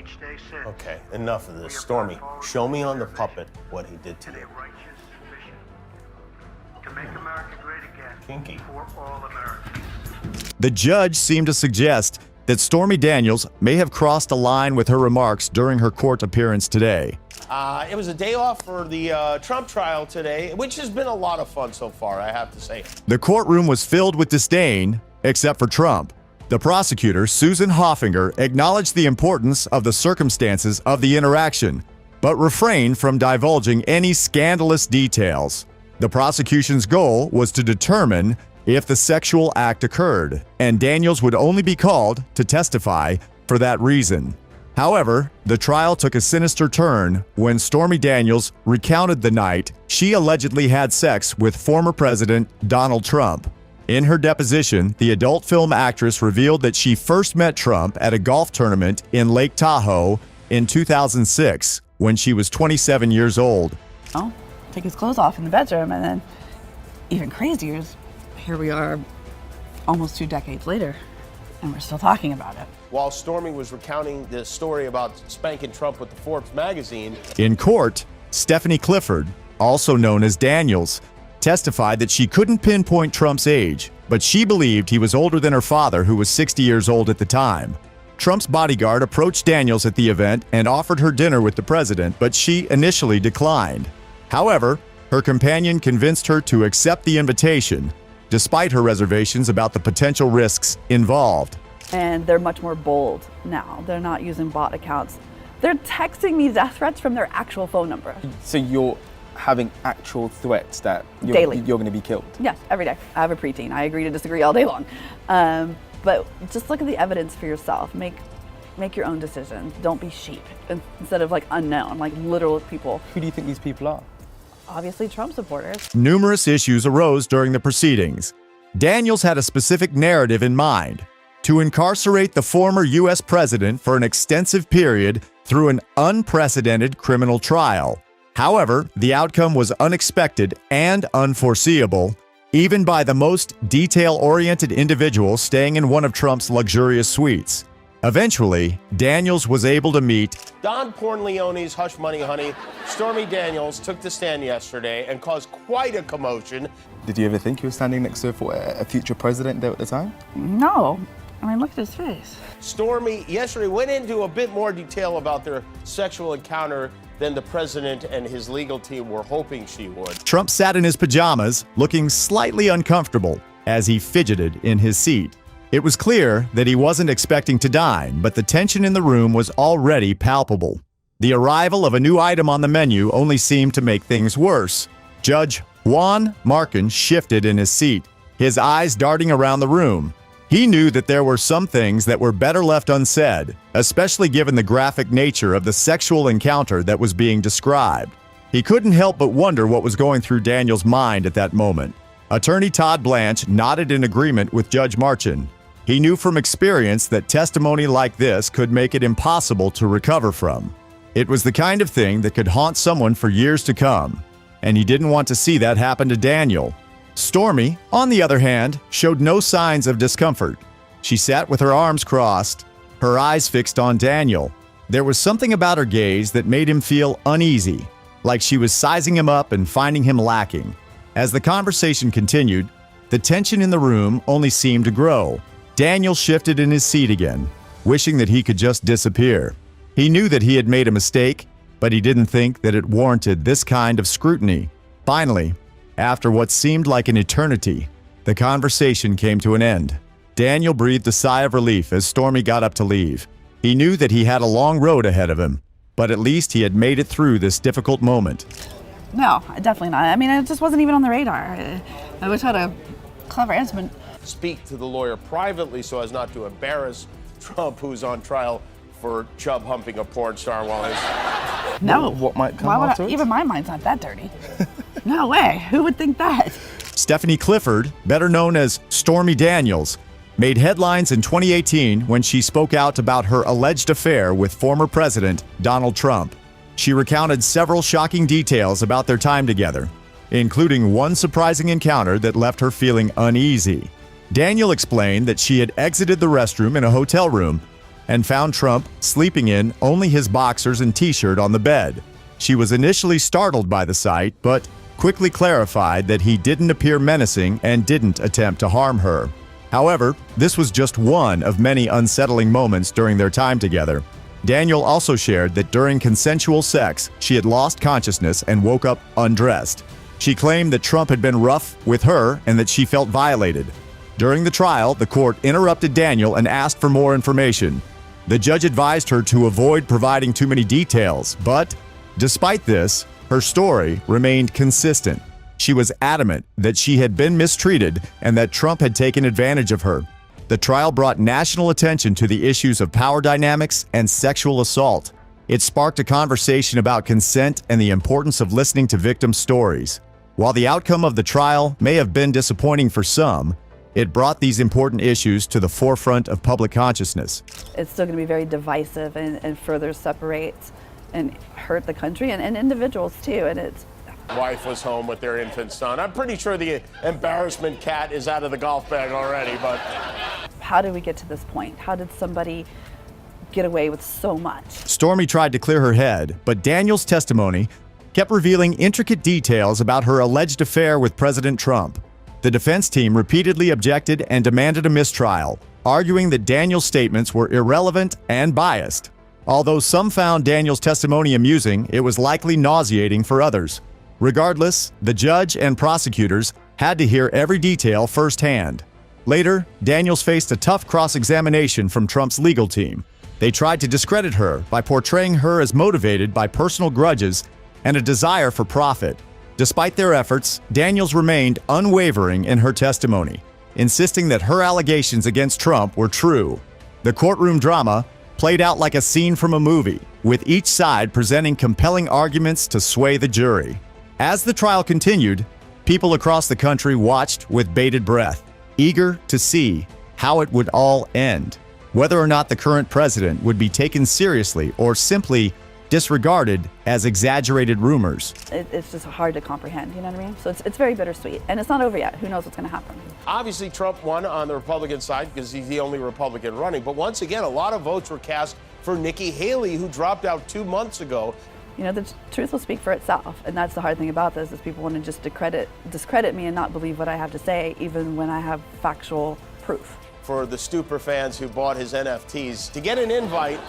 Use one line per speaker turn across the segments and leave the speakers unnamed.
each day since.
Okay, enough of this. Stormy, show me on the puppet what he did to
To
you.
a righteous mission. To make America great again.
Kinky.
For all Americans.
The judge seemed to suggest that Stormy Daniels may have crossed a line with her remarks during her court appearance today.
It was a day off for the Trump trial today, which has been a lot of fun so far, I have to say.
The courtroom was filled with disdain, except for Trump. The prosecutor, Susan Hoffinger, acknowledged the importance of the circumstances of the interaction, but refrained from divulging any scandalous details. The prosecution's goal was to determine if the sexual act occurred, and Daniels would only be called to testify for that reason. However, the trial took a sinister turn when Stormy Daniels recounted the night she allegedly had sex with former President Donald Trump. In her deposition, the adult film actress revealed that she first met Trump at a golf tournament in Lake Tahoe in 2006 when she was 27 years old.
Oh, take his clothes off in the bedroom, and then even crazier is here we are almost 2 decades later, and we're still talking about it.
While Stormy was recounting the story about spanking Trump with the Forbes magazine.
In court, Stephanie Clifford, also known as Daniels, testified that she couldn't pinpoint Trump's age, but she believed he was older than her father, who was 60 years old at the time. Trump's bodyguard approached Daniels at the event and offered her dinner with the president, but she initially declined. However, her companion convinced her to accept the invitation, despite her reservations about the potential risks involved.
And they're much more bold now. They're not using bot accounts. They're texting me death threats from their actual phone number.
So you're having actual threats that
Daily.
You're going to be killed?
Yes, every day. I have a preteen. I agree to disagree all day long. But just look at the evidence for yourself. Make your own decisions. Don't be sheep instead of like unknown, like literal people.
Who do you think these people are?
Obviously Trump supporters.
Numerous issues arose during the proceedings. Daniels had a specific narrative in mind: to incarcerate the former U.S. president for an extensive period through an unprecedented criminal trial. However, the outcome was unexpected and unforeseeable, even by the most detail-oriented individual staying in one of Trump's luxurious suites. Eventually, Daniels was able to meet
Don Corleone's Hush Money Honey, Stormy Daniels, took the stand yesterday and caused quite a commotion.
Did you ever think you were standing next to a future president there at the time?
No. I mean, look at his face.
Stormy yesterday went into a bit more detail about their sexual encounter than the president and his legal team were hoping she would.
Trump sat in his pajamas, looking slightly uncomfortable as he fidgeted in his seat. It was clear that he wasn't expecting to dine, but the tension in the room was already palpable. The arrival of a new item on the menu only seemed to make things worse. Judge Juan Markin shifted in his seat, his eyes darting around the room. He knew that there were some things that were better left unsaid, especially given the graphic nature of the sexual encounter that was being described. He couldn't help but wonder what was going through Daniels' mind at that moment. Attorney Todd Blanche nodded in agreement with Judge Marchin. He knew from experience that testimony like this could make it impossible to recover from. It was the kind of thing that could haunt someone for years to come, and he didn't want to see that happen to Daniel. Stormy, on the other hand, showed no signs of discomfort. She sat with her arms crossed, her eyes fixed on Daniel. There was something about her gaze that made him feel uneasy, like she was sizing him up and finding him lacking. As the conversation continued, the tension in the room only seemed to grow. Daniel shifted in his seat again, wishing that he could just disappear. He knew that he had made a mistake, but he didn't think that it warranted this kind of scrutiny. Finally, after what seemed like an eternity, the conversation came to an end. Daniel breathed a sigh of relief as Stormy got up to leave. He knew that he had a long road ahead of him, but at least he had made it through this difficult moment.
No, definitely not. I mean, it just wasn't even on the radar. I wish I had a clever answer, but
Speak to the lawyer privately so as not to embarrass Trump, who's on trial for chub humping a porn star while his...
no.
What might come
Why would
afterwards?
even my mind's not that dirty. No way. Who would think that?
Stephanie Clifford, better known as Stormy Daniels, made headlines in 2018 when she spoke out about her alleged affair with former President Donald Trump. She recounted several shocking details about their time together, including one surprising encounter that left her feeling uneasy. Daniel explained that she had exited the restroom in a hotel room and found Trump sleeping in only his boxers and t-shirt on the bed. She was initially startled by the sight, but quickly clarified that he didn't appear menacing and didn't attempt to harm her. However, this was just one of many unsettling moments during their time together. Daniel also shared that during consensual sex, she had lost consciousness and woke up undressed. She claimed that Trump had been rough with her and that she felt violated. During the trial, the court interrupted Daniel and asked for more information. The judge advised her to avoid providing too many details, but despite this, her story remained consistent. She was adamant that she had been mistreated and that Trump had taken advantage of her. The trial brought national attention to the issues of power dynamics and sexual assault. It sparked a conversation about consent and the importance of listening to victims' stories. While the outcome of the trial may have been disappointing for some, it brought these important issues to the forefront of public consciousness.
It's still going to be very divisive and further separate and hurt the country and individuals too. And it's
Wife was home with their infant son. I'm pretty sure the embarrassment cat is out of the golf bag already, but
how did we get to this point? How did somebody get away with so much?
Stormy tried to clear her head, but Daniel's testimony kept revealing intricate details about her alleged affair with President Trump. The defense team repeatedly objected and demanded a mistrial, arguing that Daniel's statements were irrelevant and biased. Although some found Daniel's testimony amusing, it was likely nauseating for others. Regardless, the judge and prosecutors had to hear every detail firsthand. Later, Daniels faced a tough cross-examination from Trump's legal team. They tried to discredit her by portraying her as motivated by personal grudges and a desire for profit. Despite their efforts, Daniels remained unwavering in her testimony, insisting that her allegations against Trump were true. The courtroom drama played out like a scene from a movie, with each side presenting compelling arguments to sway the jury. As the trial continued, people across the country watched with bated breath, eager to see how it would all end, whether or not the current president would be taken seriously or simply disregarded as exaggerated rumors.
It's just hard to comprehend, you know what I mean? So it's very bittersweet, and it's not over yet. Who knows what's going to happen?
obviously Trump won on the Republican side because he's the only Republican running. But once again, a lot of votes were cast for Nikki Haley, who dropped out 2 months ago.
You know, the truth will speak for itself, and that's the hard thing about this, is people want to just discredit me and not believe what I have to say, even when I have factual proof.
For the Stupor fans who bought his NFTs, to get an invite,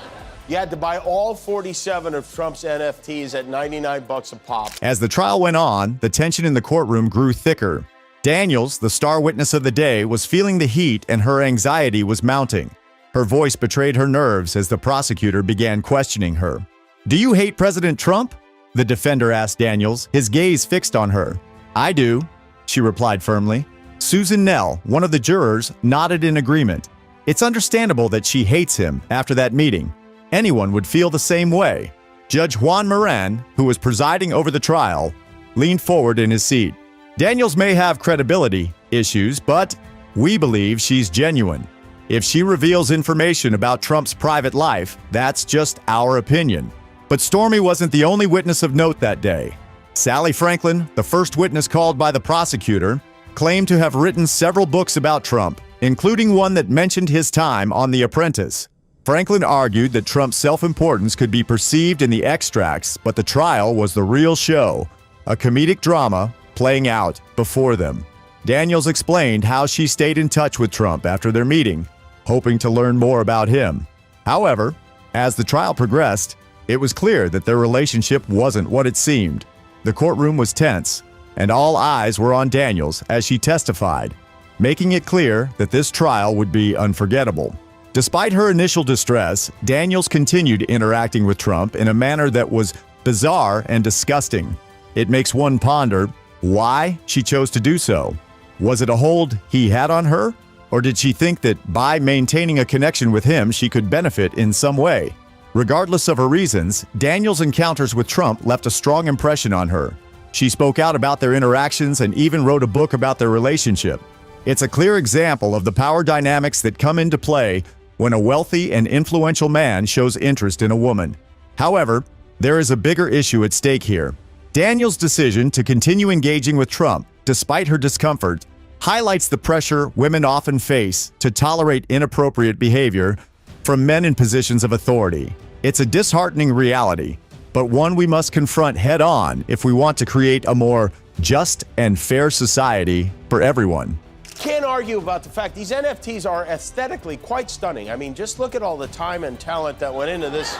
you had to buy all 47 of Trump's NFTs at $99 a pop.
As the trial went on, the tension in the courtroom grew thicker. Daniels, the star witness of the day, was feeling the heat and her anxiety was mounting. Her voice betrayed her nerves as the prosecutor began questioning her. "Do you hate President Trump?" the defender asked Daniels, his gaze fixed on her. "I do," she replied firmly. Susan Nell, one of the jurors, nodded in agreement. It's understandable that she hates him after that meeting. Anyone would feel the same way. Judge Juan Moran, who was presiding over the trial, leaned forward in his seat. "Daniels may have credibility issues, but we believe she's genuine. If she reveals information about Trump's private life, that's just our opinion." But Stormy wasn't the only witness of note that day. Sally Franklin, the first witness called by the prosecutor, claimed to have written several books about Trump, including one that mentioned his time on The Apprentice. Franklin argued that Trump's self-importance could be perceived in the extracts, but the trial was the real show, a comedic drama playing out before them. Daniels explained how she stayed in touch with Trump after their meeting, hoping to learn more about him. However, as the trial progressed, it was clear that their relationship wasn't what it seemed. The courtroom was tense, and all eyes were on Daniels as she testified, making it clear that this trial would be unforgettable. Despite her initial distress, Daniels continued interacting with Trump in a manner that was bizarre and disgusting. It makes one ponder why she chose to do so. Was it a hold he had on her? Or did she think that by maintaining a connection with him, she could benefit in some way? Regardless of her reasons, Daniels' encounters with Trump left a strong impression on her. She spoke out about their interactions and even wrote a book about their relationship. It's a clear example of the power dynamics that come into play when a wealthy and influential man shows interest in a woman. However, there is a bigger issue at stake here. Daniels' decision to continue engaging with Trump, despite her discomfort, highlights the pressure women often face to tolerate inappropriate behavior from men in positions of authority. It's a disheartening reality, but one we must confront head-on if we want to create a more just and fair society for everyone.
Can't argue about the fact these NFTs are aesthetically quite stunning. I mean, just look at all the time and talent that went into this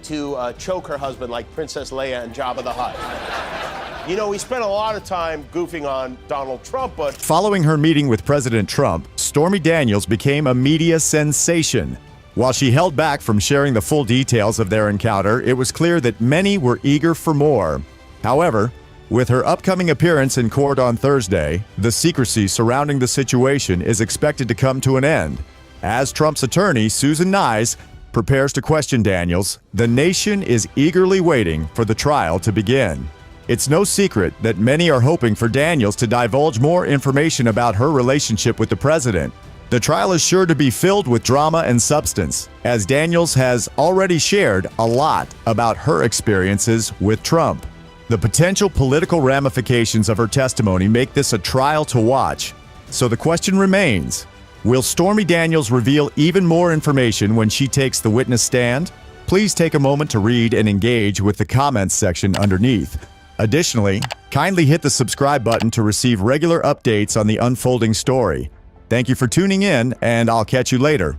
to choke her husband like Princess Leia and Jabba the Hutt. You know, we spent a lot of time goofing on Donald Trump, but
Following her meeting with President Trump, Stormy Daniels became a media sensation. While she held back from sharing the full details of their encounter, it was clear that many were eager for more. However, with her upcoming appearance in court on Thursday, the secrecy surrounding the situation is expected to come to an end. As Trump's attorney, Susan Nyes, prepares to question Daniels, the nation is eagerly waiting for the trial to begin. It's no secret that many are hoping for Daniels to divulge more information about her relationship with the president. The trial is sure to be filled with drama and substance, as Daniels has already shared a lot about her experiences with Trump. The potential political ramifications of her testimony make this a trial to watch. So the question remains, will Stormy Daniels reveal even more information when she takes the witness stand? Please take a moment to read and engage with the comments section underneath. Additionally, kindly hit the subscribe button to receive regular updates on the unfolding story. Thank you for tuning in, and I'll catch you later.